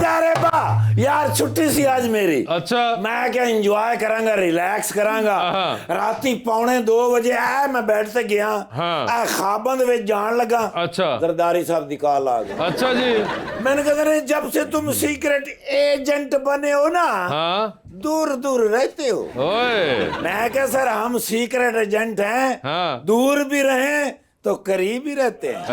जा रे बा यार, छुट्टी सी आज मेरी। अच्छा। मैं क्या इंजॉय करांगा, रिलैक्स करांगा। राती 1:45 ਵਜੇ ਆ मैं बैठ ते गया, आ खाबां दे विच जान लगा। अच्छा। जरदारी साहब दी कॉल आ गई। अच्छा जी। मैंने कहा जब से तुम सीक्रेट एजेंट बने हो ना, हाँ। दूर दूर रहते हो। ओए। मैं क्या सर हम सीक्रेट एजेंट हैं, हाँ। दूर भी रहे तो करीब ही रहते हैं।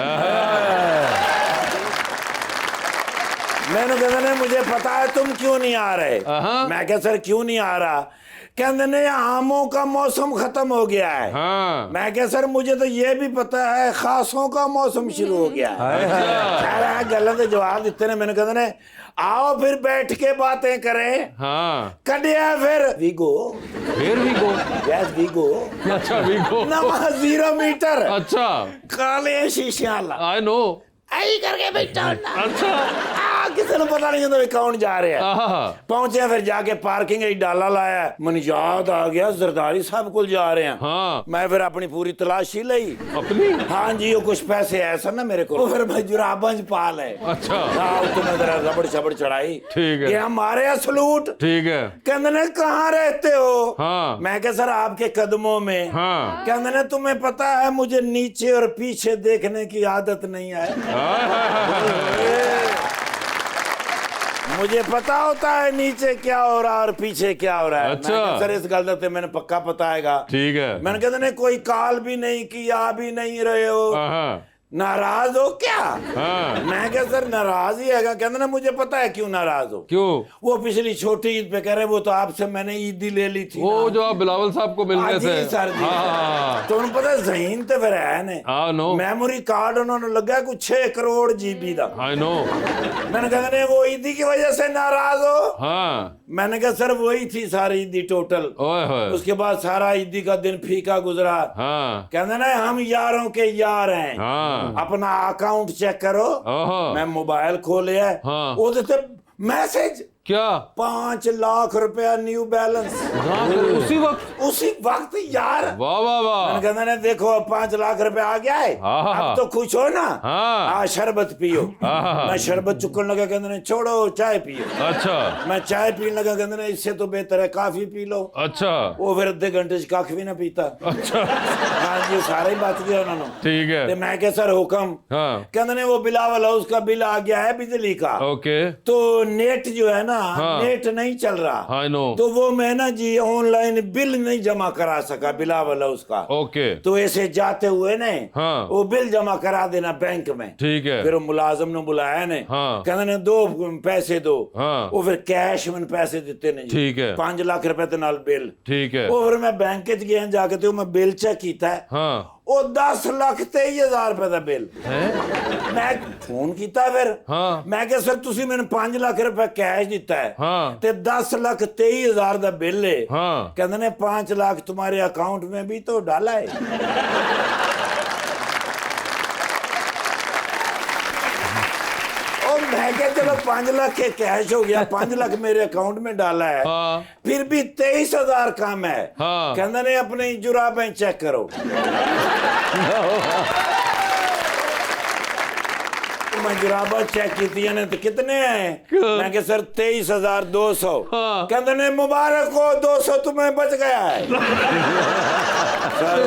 मैंने कहा मुझे पता है तुम क्यों नहीं आ रहे। मैं क्या सर क्यों नहीं आ रहा? कहते ने आमों का मौसम खत्म हो गया है। हाँ। मैं क्या सर मुझे तो ये भी पता है खासों का मौसम शुरू हो गया है। गलत जवाब देते ने। मैंने कहते ने आओ फिर बैठ के बातें करें। हाँ। कटिया फिर वीगो, फिर भी गो। Yes we go. अच्छा भी गो। नवा 0 मीटर, अच्छा। काले शीशे वाला आई नो। आई करके बैठा होना। अच्छा। किसी ने पता नहीं होता कौन जा रहे हैं। आहा। पहुंचे फिर जाके पार्किंग डाला लाया, मन याद आ गया जरदारी साहब को जा रहे हैं। हाँ। मैं फिर अपनी पूरी तलाशी ली अपनी। हाँ जी, वो कुछ पैसे ऐसा ना मेरे को, फिर मैं जुराबां च पा ले। अच्छा। हाँ तो मैं जरा रबड़ शबड़ चढ़ाई। ठीक है। ये हमारे यहाँ सलूट। ठीक है। कहते ने कहाँ रहते हो? हाँ। मैं क्या सर आपके कदमों में। हाँ। कहते ने तुम्हें पता है मुझे नीचे और पीछे देखने की आदत नहीं है। मुझे पता होता है नीचे क्या हो रहा है और पीछे क्या हो रहा है। अच्छा। मैं कहा, सर इस गल ते मैंने पक्का पता हैगा। ठीक है। मैंने कहते ने कोई कॉल भी नहीं की, आ भी नहीं रहे हो, हाँ। नाराज हो क्या? हाँ। मैं क्या सर नाराज ही हैगा। कहते ना मुझे पता है क्यों नाराज हो। क्यों? वो पिछली छोटी ईद पे कह रहे वो तो आपसे मैंने ईदी ले ली थी वो ना। जो आप बिलावल साहब को मिलने हाँ थे। जी सर जी। हाँ। तो उन्हें पता है जहीन तो फिर है ने। हाँ नो। मेमोरी कार्ड उन्होंने लगा कुछ 6 करोड़ GB का। I know. मैंने कहा वो ईदी की वजह से नाराज हो। हाँ। मैंने कहा सर वही थी सारी ईदी टोटल। ओए होए। उसके बाद सारा ईदी का दिन फीका गुजरा। हाँ। कहते ना हम यारों के यार हैं। हाँ। अपना अकाउंट चेक करो। ओहो। मैं मोबाइल खोले है। हाँ। ਉਹਦੇ ਤੇ मैसेज क्या? 5 लाख रुपया न्यू बैलेंस उसी वक्त। उसी वक्त यार। वाह वाह वाह। मैंने कहना ने देखो अब 5 लाख रुपया आ गया है। हाँ। अब तो खुश हो ना। हाँ। शरबत पियो। हाँ। मैं शरबत चुकन लगा, कहते ने छोड़ो चाय पियो। अच्छा। मैं चाय पीने लगा, कहते ने इससे तो बेहतर है काफी पी लो। अच्छा। वो फिर आधे घंटे से कख भी ना पीता। अच्छा। हाँ जी सारा ही बच गया उन्होंने। ठीक है। ते मैं क्या सर हुक्म। हाँ। कहते ने वो बिलावल हाउस का बिल आ गया है बिजली का। ओके। तो नेट जो है ना, हाँ। नेट नहीं चल रहा। I know. तो वो मैं ना जी ऑनलाइन बिल नहीं जमा करा सका बिलावल उसका। ओके। तो ऐसे जाते हुए ने हाँ। वो बिल जमा करा देना बैंक में। ठीक है। फिर वो मुलाजिम ने बुलाया ने। हाँ। कहते ने दो पैसे दो। हाँ। वो फिर कैश में पैसे देते ने जी। ठीक है। 5 लाख रुपए ते नाल बिल। ठीक है। वो फिर मैं बैंक च गया जाके तो मैं बिल चेक किया है। हाँ। वो 10,23,000 रुपए का बिल। मैं फोन किया फिर। हाँ। मैं क्या सर तुसी मैंने 5 लाख रुपए कैश दिता है। हाँ। ते 10,23,000 का बिल है। हाँ। कहते ने 5 लाख तुम्हारे अकाउंट में भी तो डाला है। और मैं क्या चलो 5 लाख के कैश हो गया, 5 लाख मेरे अकाउंट में डाला है। हाँ। फिर भी 23,000 कम है। हाँ। कहते ने अपनी जुराबें चेक करो। मैं जुराबा चेक की ने तो कितने हैं? मैं क्या सर 23,200। हाँ। कहते ने मुबारक हो 200 तुम्हें बच गया है। सर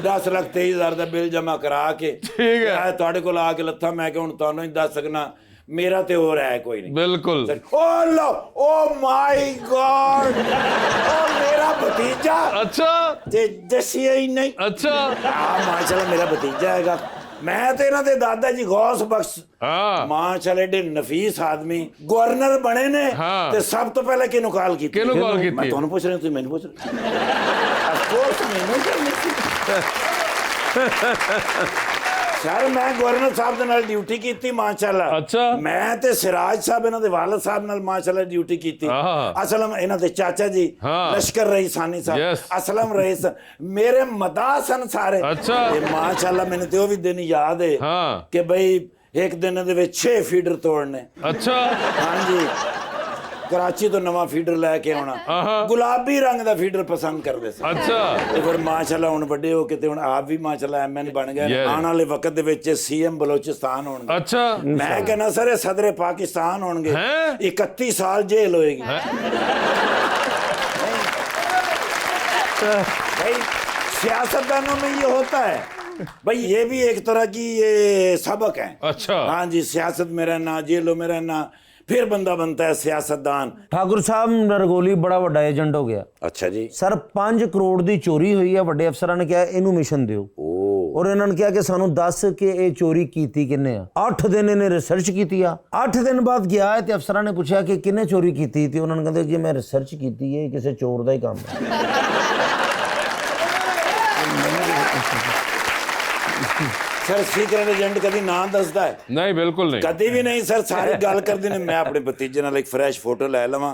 10,23,000 का बिल जमा करा के ठीक है। ਤੁਹਾਡੇ ਕੋਲ ਆ ਕੇ ਲੱਥਾ। मैं क्या हूं ਤੁਹਾਨੂੰ ही दस सकना मेरा तो हो रहा है कोई नहीं। बिल्कुल। ओ लो, ओ माय गॉड, ओ मेरा भतीजा। अच्छा ते दसिया ही नहीं। अच्छा। माशाल्लाह मेरा भतीजा हैगा। मैं तो इन्हां दे दादा जी गौस बख्श हाँ माशाल्लाह एडे नफीस आदमी गवर्नर बने ने। हाँ। ते सब तो पहले किहनूं कॉल कीती? किहनूं कॉल कीती? मैं तुहानूं पुछ रहा, तुसीं मैनूं पुछ रहे। ऑफ कोर्स मैनूं करनी सी। सर मैं गवर्नर साहब दे नाल ड्यूटी कीती माशाल्लाह। अच्छा। मैं ते सिराज साहब इन्हां दे वालिद साहब नाल माशाल्लाह ड्यूटी कीती। हाँ। असलम इन्हां दे चाचा जी हाँ। लश्कर रईसानी साहब। Yes। असलम रईस मेरे मदा सन सारे। अच्छा। ते माशाल्लाह मैंने ते ओ भी दिन याद है हाँ। कि भाई एक दिन दे विच 6 फीडर तोड़ने। अच्छा। हाँ जी, कराची तो नवा फीडर लैके आना। गुलाबी रंग दा फीडर पसंद करदे सन। अच्छा। ते फिर माशाल्लाह हुण वड्डे हो के ते हुण आप भी माशाल्लाह एमएन बन गए। Yeah। आने वाले वक्त दे विच सीएम बलोचिस्तान होणगे। अच्छा। मैं कहना सर सदर पाकिस्तान होणगे। हैं? 31 साल जेल होएगी। भाई सियासतदानों में ये होता है भाई, ये भी एक तरह की ये सबक है। अच्छा। हाँ जी, सियासत में रहना, जेलों में रहना, फिर बंदा बनता है सियासतदान। ठाकुर साहब नरगोली बड़ा ਵੱਡਾ ਏਜੰਟ ਹੋ ਗਿਆ अच्छा जी। ਸਰ 5 ਕਰੋੜ ਦੀ ਚੋਰੀ ਹੋਈ ਹੈ ਵੱਡੇ ਅਫਸਰਾਂ ਨੇ ਕਿਹਾ ਇਹਨੂੰ ਮਿਸ਼ਨ ਦਿਓ ਔਰ ਇਹਨਾਂ ਨੇ ਕਿਹਾ ਕਿ ਸਾਨੂੰ ਦੱਸ ਕਿ ਇਹ ਚੋਰੀ ਕੀਤੀ ਕਿੰਨੇ ਆ 8 ਦਿਨ ਇਹਨੇ ਰਿਸਰਚ ਕੀਤੀ ਆ 8 ਦਿਨ ਬਾਅਦ ਗਿਆ ਹੈ ਤੇ ਅਫਸਰਾਂ ਨੇ ਪੁੱਛਿਆ ਕਿ ਕਿੰਨੇ ਚੋਰੀ ਕੀਤੀ ਤੇ ਉਹਨਾਂ ਨੇ ਕਹਿੰਦੇ ਜੀ ਮੈਂ ਰਿਸਰਚ ਕੀਤੀ ਹੈ ਕਿਸੇ ਚੋਰ ਦਾ ਹੀ ਕੰਮ ਹੈ सर सीक्रेट एजेंट कभी ना दसदा है? नहीं बिल्कुल नहीं। कभी भी नहीं सर, सारी गल करदे ने। मैं अपने भतीजे नाल एक फ्रेश फोटो ले लवां,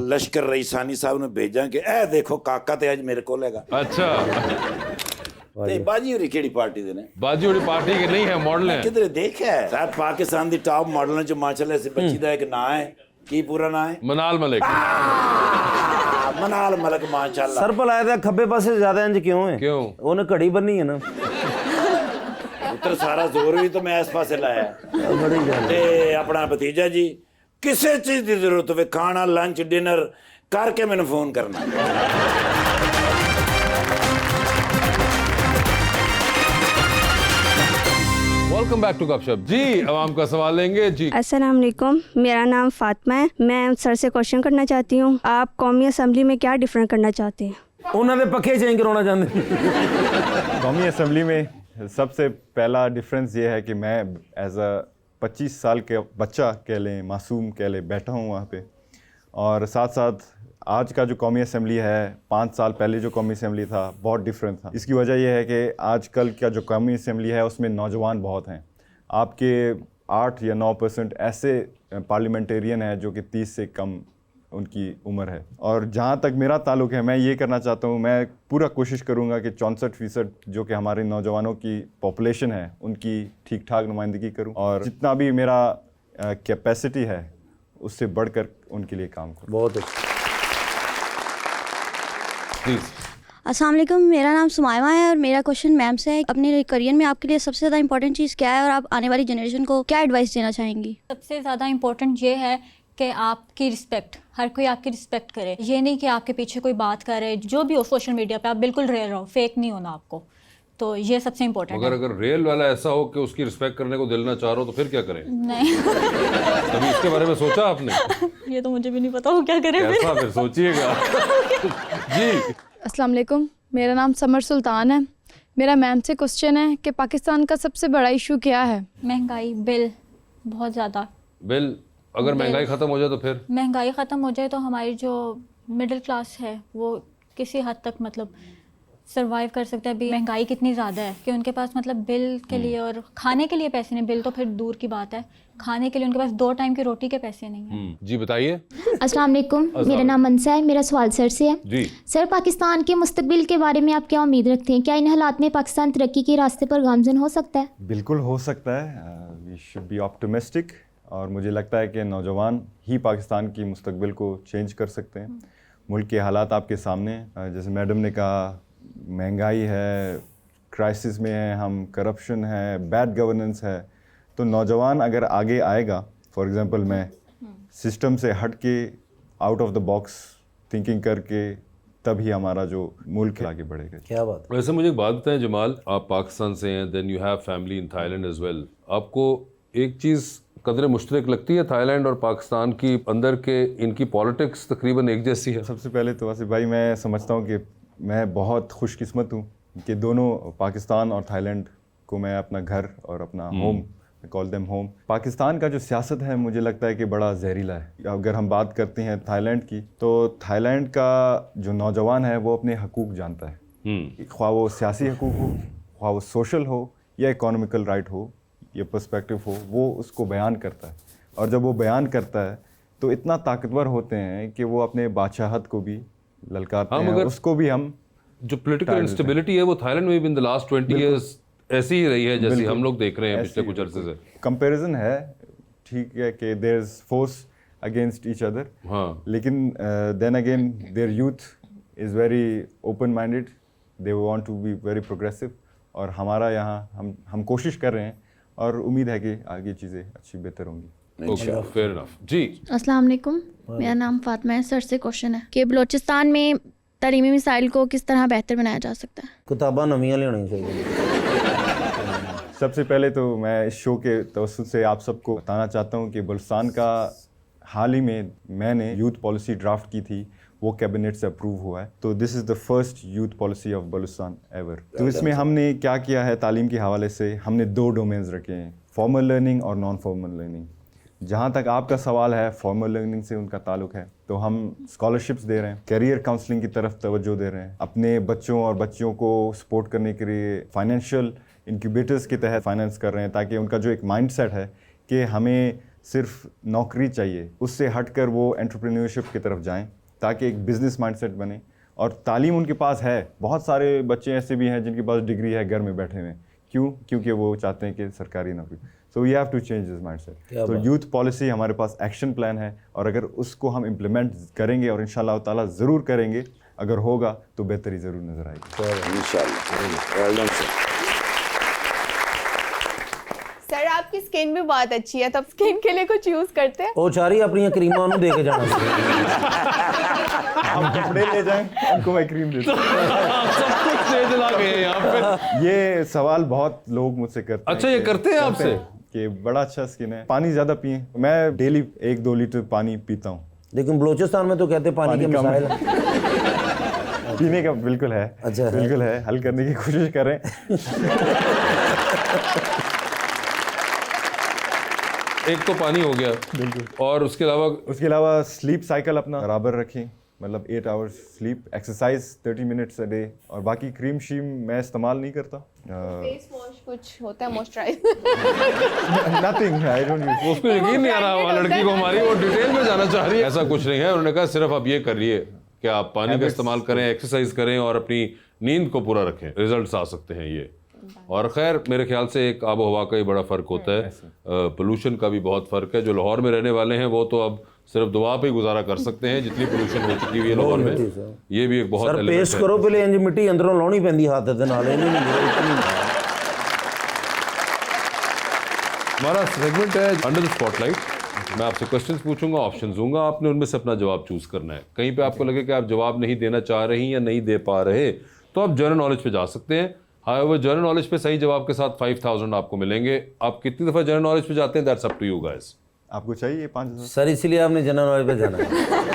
लश्कर रईसानी साहब ने भेजा कि ए देखो काका ते अज मेरे कोल हैगा। अच्छा। ते बाजी होरी केड़ी पार्टी दे ने? बाजी वाली पार्टी के नहीं है, मॉडल है। किधर देखा है सर? पाकिस्तान दी टॉप मॉडल च माशाल्लाह से बच्ची दा एक नाम है, की पूरा नाम है? मनाल मलिक। मनाल मलिक माशाल्लाह। ਸਰ ਭਲਾ ਇਹਦਾ ਖੱਬੇ ਪਾਸੇ ਜ਼ਿਆਦਾ ਇੰਜ ਕਿਉਂ ਹੈ क्यों? ਉਹਨੇ ਘੜੀ ਬੰਨੀ ਹੈ ਨਾ पुत्र सारा जोर भी तो मैं इस पासे लाया। ਬੜੀ ਗੱਲ ते अपना भतीजा जी किसी चीज की जरूरत हो, खाना लंच डिनर करके मैंने फोन करना। वेलकम बैक टू गपशप जी। अब आपका सवाल लेंगे जी। अस्सलाम वालेकुम, मेरा नाम फातिमा है। मैं सर से क्वेश्चन करना चाहती हूँ, आप कौमी असम्बली में क्या डिफरेंट करना चाहते हैं? ਉਹਨਾਂ ਦੇ ਪੱਖੇ ਚੇਂਜ ਕਰਾਉਣਾ ਚਾਹੁੰਦੇ कौमी असम्बली में सबसे पहला डिफरेंस ये है कि मैं एज अ 25 साल के बच्चा कह लें, मासूम कह लें, बैठा हूँ वहाँ पे। और साथ साथ आज का जो कौमी असम्बली है, 5 साल पहले जो कौमी असम्बली था बहुत डिफरेंट था। इसकी वजह यह है कि आजकल का जो कौमी असम्बली है उसमें नौजवान बहुत हैं। आपके 8 या 9% ऐसे पार्लियामेंटेरियन हैं जो कि 30 से कम उनकी उम्र है। और जहाँ तक मेरा ताल्लुक़ है, मैं ये करना चाहता हूँ, मैं पूरा कोशिश करूँगा कि 64% जो कि हमारे नौजवानों की पॉपुलेशन है उनकी ठीक ठाक नुमाइंदगी करूँ और जितना भी मेरा कैपेसिटी है उससे बढ़कर उनके लिए काम करूँ। बहुत अच्छा प्लीज। अस्सलाम वालेकुम, मेरा नाम सुमाइमा है और मेरा क्वेश्चन मैम से है, अपने करियर में आपके लिए सबसे ज़्यादा इंपॉर्टेंट चीज़ क्या है और आप आने वाली जनरेशन को क्या एडवाइस देना चाहेंगी? सबसे ज़्यादा इम्पोर्टेंट ये है कि आपकी रिस्पेक्ट, हर कोई आपकी रिस्पेक्ट करे। ये नहीं कि आपके पीछे कोई बात करे, जो भी हो सोशल मीडिया पे आप बिल्कुल रियल रहो, फेक नहीं होना आपको। तो ये सबसे इम्पोर्टेंट है। अगर रियल वाला ऐसा हो कि उसकी रिस्पेक्ट करने को दिल ना चाह रहा हो तो फिर क्या करें? नहीं कभी इसके बारे में सोचा आपने? ये तो मुझे भी नहीं पता हो क्या करें फिर। कैसा फिर सोचिएगा। जी। अस्सलाम वालेकुम, मेरा नाम समर सुल्तान है। मेरा मैम से क्वेश्चन है कि पाकिस्तान का सबसे बड़ा इशू क्या है? महंगाई, बिल बहुत ज़्यादा। बिल, अगर महंगाई ख़त्म हो जाए तो फिर? महंगाई ख़त्म हो जाए तो हमारी जो मिडिल क्लास है वो किसी हद तक मतलब सरवाइव कर सकता है। अभी महंगाई कितनी ज़्यादा है कि उनके पास मतलब बिल के लिए और खाने के लिए पैसे नहीं, बिल तो फिर दूर की बात है, खाने के लिए उनके पास 2 टाइम की रोटी के पैसे नहीं हैं। जी बताइए। अस्सलाम वालेकुम, मेरा नाम मनसा है। मेरा सवाल सर से है। जी। सर, पाकिस्तान के मुस्तकबिल के बारे में आप क्या उम्मीद रखते हैं? क्या इन हालात में पाकिस्तान तरक्की के रास्ते पर गामजन हो सकता है? बिल्कुल हो सकता है। We should be optimistic. और मुझे लगता है कि नौजवान ही पाकिस्तान की मुस्तकबिल को चेंज कर सकते हैं। मुल्क के हालात आपके सामने हैं, जैसे मैडम ने कहा, महंगाई है, क्राइसिस में है हम, करप्शन है, बैड गवर्नेंस है। तो नौजवान अगर आगे आएगा, फॉर एग्जांपल मैं सिस्टम से हट के out of the box thinking करके, तभी हमारा जो मुल्क आगे बढ़ेगा। क्या बात। वैसे मुझे एक बात बताएं जमाल, आप पाकिस्तान से हैं, then you have family in Thailand as well. आपको एक चीज़ कदर मुश्तरक लगती है थाईलैंड और पाकिस्तान की अंदर के इनकी पॉलिटिक्स तकरीबन एक जैसी है? सबसे पहले तो आसिफ भाई मैं समझता हूँ कि मैं बहुत खुशकिस्मत हूँ कि दोनों पाकिस्तान और थाईलैंड को मैं अपना घर और अपना home call them home. Pakistan का जो सियासत है मुझे लगता है कि बड़ा जहरीला है। अगर हम बात करते हैं थाईलैंड की, तो थाईलैंड का जो नौजवान है वो अपने हकूक़ जानता है, ख्वाह वो सियासी हकूक़ हो, ख्वाह वो सोशल हो या इकोनॉमिकल राइट हो या पर्सपेक्टिव हो, वो उसको बयान करता है। और जब वो बयान करता है तो इतना ताकतवर होते हैं कि वो अपने बादशाहत को भी ललकारते हैं, उसको भी हम जो पॉलिटिकल इंस्टेबिलिटी है वो थाईलैंड में भी इन द लास्ट 20 इयर्स ऐसी ही रही है जैसी हम लोग देख रहे हैं पिछले कुछ अरसे से। कंपैरिजन है, ठीक है कि there is force against each other, हाँ, लेकिन then again there youth is very open minded, they want to be very progressive. और हमारा यहाँ हम कोशिश कर रहे हैं और उम्मीद है कि आगे चीज़ें अच्छी बेहतर होंगी। ओके, फेयर इनफ जी। अस्सलाम वालेकुम, मेरा नाम फातिमा है। सर से क्वेश्चन है कि बलूचिस्तान में तालीमी मिसाइल को किस तरह बेहतर बनाया जा सकता है? किताबां नवियां लेनी चाहिए। सबसे पहले तो मैं इस शो के तवस्सुत से आप सबको बताना चाहता हूँ कि बलूचिस्तान का हाल ही में मैंने यूथ पॉलिसी ड्राफ्ट की थी, वो कैबिनेट से अप्रूव हुआ है। तो this is the first youth policy of Balochistan ever. तो इसमें हमने क्या किया है, तालीम के हवाले से हमने 2 डोमेन्स रखे हैं, फॉर्मल लर्निंग और नॉन फॉर्मल लर्निंग। जहाँ तक आपका सवाल है फॉर्मल लर्निंग से उनका ताल्लुक है, तो हम स्कॉलरशिप्स दे रहे हैं, करियर काउंसलिंग की तरफ तवज्जो दे रहे हैं, अपने बच्चों और बच्चियों को सपोर्ट करने के लिए फाइनेंशियल इंक्यूबेटर्स के तहत फाइनेंस कर रहे हैं, ताकि उनका जो एक माइंडसेट है कि हमें सिर्फ नौकरी चाहिए, उससे हटकर वो एंटरप्रेन्योरशिप की तरफ जाएं, ताकि एक बिज़नेस माइंडसेट बने। और तालीम उनके पास है, बहुत सारे बच्चे ऐसे भी हैं जिनके पास डिग्री है, घर में बैठे हुए हैं, क्यों? क्योंकि वो चाहते हैं कि सरकारी नौकरी। So we have to change this mindset. तो यूथ पॉलिसी हमारे पास एक्शन प्लान है, और अगर उसको हम इम्प्लीमेंट करेंगे, और इंशाल्लाह ताला ज़रूर करेंगे, अगर होगा तो बेहतरी ज़रूर नज़र आएगी इंशाल्लाह। सर आपकी स्किन भी बहुत अच्छी है, तो आप स्किन के लिए कुछ यूज करते हैं? ਉਹ ਚਾਰੀ ਆਪਣੀਆਂ ਕਰੀਮਾਂ ਨੂੰ ਦੇ ਕੇ ਜਾਣਾ ਸੀ। आप कपड़े ले जाएं, उनको मैं क्रीम देता हूं। सब कुछ दे दिला गए यहाँ पे। ये सवाल बहुत लोग मुझसे करते हैं। अच्छा, ये करते हैं आपसे कि बड़ा अच्छा स्किन है, पानी ज़्यादा पिए। मैं डेली 1-2 लीटर पानी पीता हूँ। लेकिन बलूचिस्तान में तो कहते हैं पानी के कम मसाइल है। पीने का बिल्कुल है, अच्छा, बिल्कुल है, हल करने की कोशिश करें। एक तो पानी हो गया, बिल्कुल, और उसके अलावा स्लीप साइकिल अपना बराबर रखें, मतलब 8 hours sleep, exercise 30 minutes a day, और बाकी क्रीम शीम मैं इस्तेमाल नहीं करता। फेस वॉश कुछ होता है, moisturize? Nothing, I don't use. उसको यकीन नहीं आ रहा लड़की को हमारी, वो डिटेल में जाना चाह रही है। ऐसा कुछ नहीं है, उन्होंने कहा सिर्फ आप ये करिए कि आप पानी का इस्तेमाल करें, एक्सरसाइज करें और अपनी नींद को पूरा रखें, रिजल्ट्स आ सकते हैं ये। और खैर मेरे ख्याल से एक आबो हवा का ही बड़ा फ़र्क होता है, पोल्यूशन का भी बहुत फ़र्क है। जो लाहौर में रहने वाले हैं वो तो अब सिर्फ दुआ पे ही गुजारा कर सकते हैं, जितनी पोल्यूशन हो चुकी हुई है लाहौर में। ये भी एक बहुत सर पेस्ट करो पहले, इंज मिट्टी अंदरों लाउनी पैंदी हाथ दे नाल। हमारा सेगमेंट है अंडर द स्पॉटलाइट। मैं आपसे क्वेश्चंस पूछूंगा, ऑप्शन दूंगा, आपने उनमें से अपना जवाब चूज करना है। कहीं पे आपको लगे कि आप जवाब नहीं देना चाह रही या नहीं दे पा रहे, तो आप जनरल नॉलेज पे जा सकते हैं। हाउएवर जनरल नॉलेज पे सही जवाब के साथ 5000 आपको मिलेंगे। आप कितनी दफ़ा जनरल नॉलेज पे जाते हैं, that's up to you guys. आपको चाहिए 5000? सर इसलिए आपने जनरल नॉलेज पे जाना है।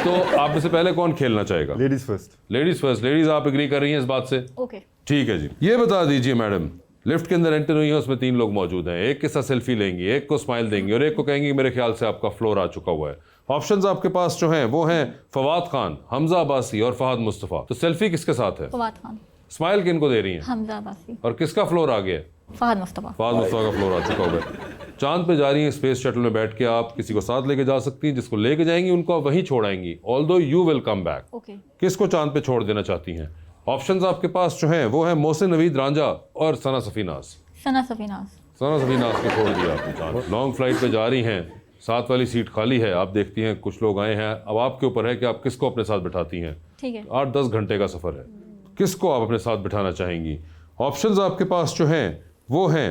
तो आप में से पहले कौन खेलना चाहेगा? Ladies first. Ladies first. Ladies आप एग्री कर रही हैं इस बात से? ओके, ठीक है जी। ये बता दीजिए मैडम, लिफ्ट के अंदर एंटर हुई है, उसमें 3 लोग मौजूद हैं। एक के साथ सेल्फी लेंगी, एक को स्माइल देंगी और एक को कहेंगी मेरे ख्याल से आपका फ्लोर आ चुका हुआ है। ऑप्शंस आपके पास जो हैं वो हैं फवाद खान, हमजा अब्बासी और फहद मुस्तफ़ा। तो सेल्फी किसके साथ है? फवाद खान। स्माइल किनको दे रही हैं? हमजा अब्बासी। और किसका फ्लोर आ गया? फहद मुस्तफ़ा। फहद मुस्तफ़ा का फ्लोर आ चुका हुआ है। चांद पे जा रही हैं, स्पेस शटल में बैठ के आप किसी को साथ लेके जा सकती हैं। जिसको लेके जाएंगी उनको आप वहीं छोड़ आएंगी, although you will come back. Okay, किसको चांद पे छोड़ देना चाहती हैं? ऑप्शंस आपके पास जो हैं वो है मोहसिन नवीद रांझा और सना सफीनाज। सना सफीनाज। सना सफीनाज को छोड़ दिया आपने चांद। लॉन्ग फ्लाइट पे जा रही हैं, साथ वाली सीट खाली है, आप देखती हैं कुछ लोग आए हैं। अब आपके ऊपर है कि आप किसको अपने साथ बिठाती हैं। ठीक है, 8-10 घंटे का सफ़र है, किसको आप अपने साथ बिठाना चाहेंगी? ऑप्शंस आपके पास जो हैं वो हैं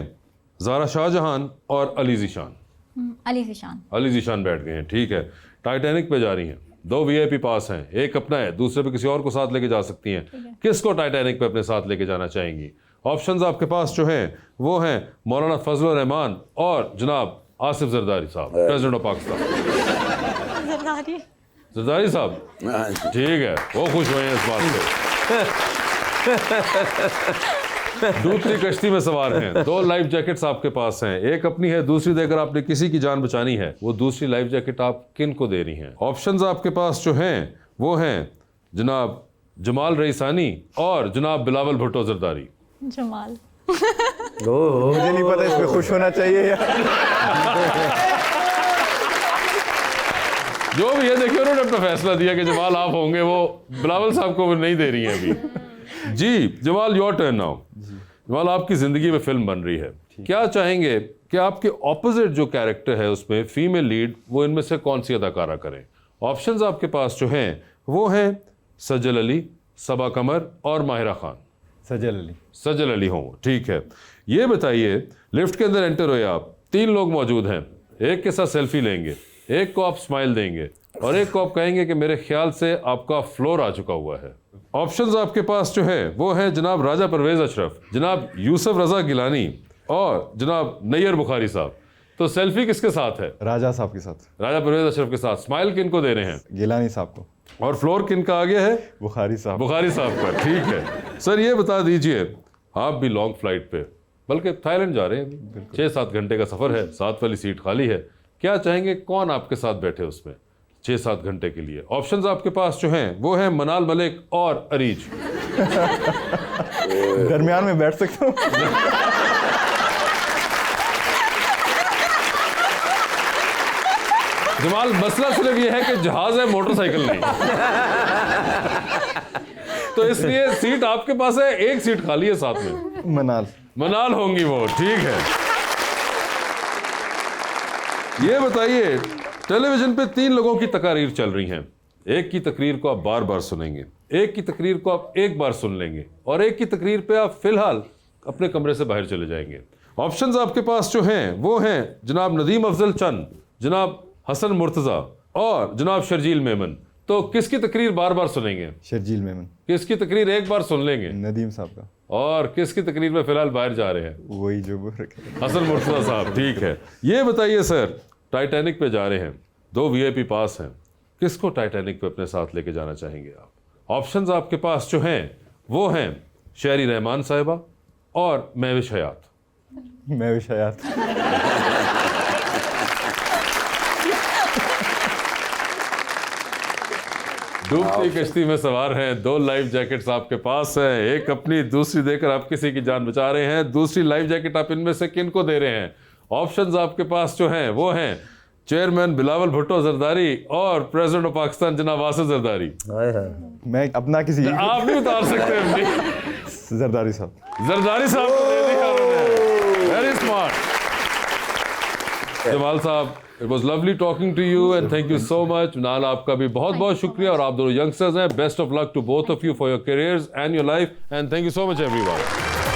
ज़ारा शाहजहान और अली ज़ीशान। अली ज़ीशान। अली ज़ीशान बैठ गए हैं, ठीक है। टाइटैनिक पे जा रही हैं, 2 VIP पास हैं, एक अपना है, दूसरे पे किसी और को साथ लेके जा सकती हैं। किसको टाइटैनिक पे अपने साथ लेके जाना चाहेंगी? ऑप्शंस आपके पास जो हैं वो हैं मौलाना फजल रहमान और जनाब आसिफ जरदारी साहब, प्रेसिडेंट ऑफ पाकिस्तान। जरदारी साहब, ठीक है, वो खुश हुए हैं इस बात से। दूसरी कश्ती में सवार हैं, 2 लाइफ जैकेट्स आपके पास हैं, एक अपनी है, दूसरी देकर आपने किसी की जान बचानी है। वो दूसरी लाइफ जैकेट आप किन को दे रही हैं? ऑप्शंस आपके पास जो हैं वो हैं जनाब जमाल रईसानी और जनाब बिलावल भुट्टो जरदारी। जमाल। मुझे नहीं पता इसमें खुश होना चाहिए या जो भी है, देखिए उन्होंने अपना फैसला दिया कि जमाल आप होंगे, वो बिलावल साहब को नहीं दे रही हैं अभी। जी Jamal, your turn now. Jamal, आपकी जिंदगी में फिल्म बन रही है, क्या चाहेंगे कि आपके ऑपोजिट जो कैरेक्टर है उसमें फीमेल लीड, वो इनमें से कौन सी अदाकारा करें? ऑप्शंस आपके पास जो हैं वो हैं सजल अली, सबा कमर और माहिरा खान। सजल अली। सजल अली हों, ठीक है। ये बताइए, लिफ्ट के अंदर एंटर हुए आप, 3 लोग मौजूद हैं, एक के साथ सेल्फी लेंगे, एक को आप स्माइल देंगे और एक को आप कहेंगे कि मेरे ख्याल से आपका फ्लोर आ चुका हुआ है। ऑप्शंस आपके पास जो है वो है जनाब राजा परवेज अशरफ, जनाब यूसुफ रजा गिलानी और जनाब नैयर बुखारी साहब। तो सेल्फी किसके साथ है? राजा साहब के साथ। राजा परवेज अशरफ के साथ। स्माइल किन को दे रहे हैं? गिलानी साहब को। और फ्लोर किन का आगे है? बुखारी साहब। बुखारी साहब का, ठीक है। सर ये बता दीजिए, आप भी लॉन्ग फ्लाइट पे, बल्कि थाईलैंड जा रहे हैं, 6-7 घंटे का सफ़र है, साथ वाली सीट खाली है, क्या चाहेंगे कौन आपके साथ बैठे उसमें 6-7 घंटे के लिए? ऑप्शंस आपके पास जो हैं वो हैं मनाल मलिक और अरीज। दरमियान में बैठ सकता हूँ? जमाल, मसला सिर्फ ये है कि जहाज है, मोटरसाइकिल नहीं। तो इसलिए सीट आपके पास है, एक सीट खाली है साथ में। मनाल होंगी वो, ठीक है। ये बताइए, टेलीविजन पे 3 लोगों की तकारीर चल रही हैं, एक की तकरीर को आप बार बार सुनेंगे, एक की तकरीर को आप एक बार सुन लेंगे और एक की तकरीर पे आप फिलहाल अपने कमरे से बाहर चले जाएंगे। ऑप्शंस आपके पास जो हैं वो हैं जनाब नदीम अफजल चंद, जनाब हसन मुर्तज़ा और जनाब शर्जील मेमन। तो किसकी तकरीर बार बार सुनेंगे? शर्जील मेमन। किसकी तकरीर एक बार सुन लेंगे? नदीम साहब का। और किसकी तकरीर में फिलहाल बाहर जा रहे हैं? वही जो हसन मुर्तज़ा साहब, ठीक है। ये बताइए सर, टाइटैनिक पे जा रहे हैं, 2 VIP पास हैं, किसको टाइटैनिक पे अपने साथ लेके जाना चाहेंगे आप? ऑप्शंस आपके पास जो हैं वो हैं शहरी रहमान साहिबा और महविश हयात। महविश हयात। डूबती कश्ती में सवार हैं, 2 लाइफ जैकेट्स आपके पास हैं, एक अपनी, दूसरी देकर आप किसी की जान बचा रहे हैं। दूसरी लाइफ जैकेट आप इनमें से किन को दे रहे हैं? ऑप्शंस आपके पास जो हैं वो हैं चेयरमैन बिलावल भुट्टो जरदारी और प्रेसिडेंट ऑफ पाकिस्तान जनाब आसिफ जरदारी। मैं अपना किसी, आप नहीं उतार सकते अपनी। जरदारी साहब। जरदारी साहब को दे दिया उन्होंने, very smart. Jamal sahab, it was lovely talking to you and thank you so much. नाल, आपका भी बहुत बहुत शुक्रिया और आप दोनों यंगस्टर्स हैं, best of luck to both of you for your careers and your life and thank you so much everyone.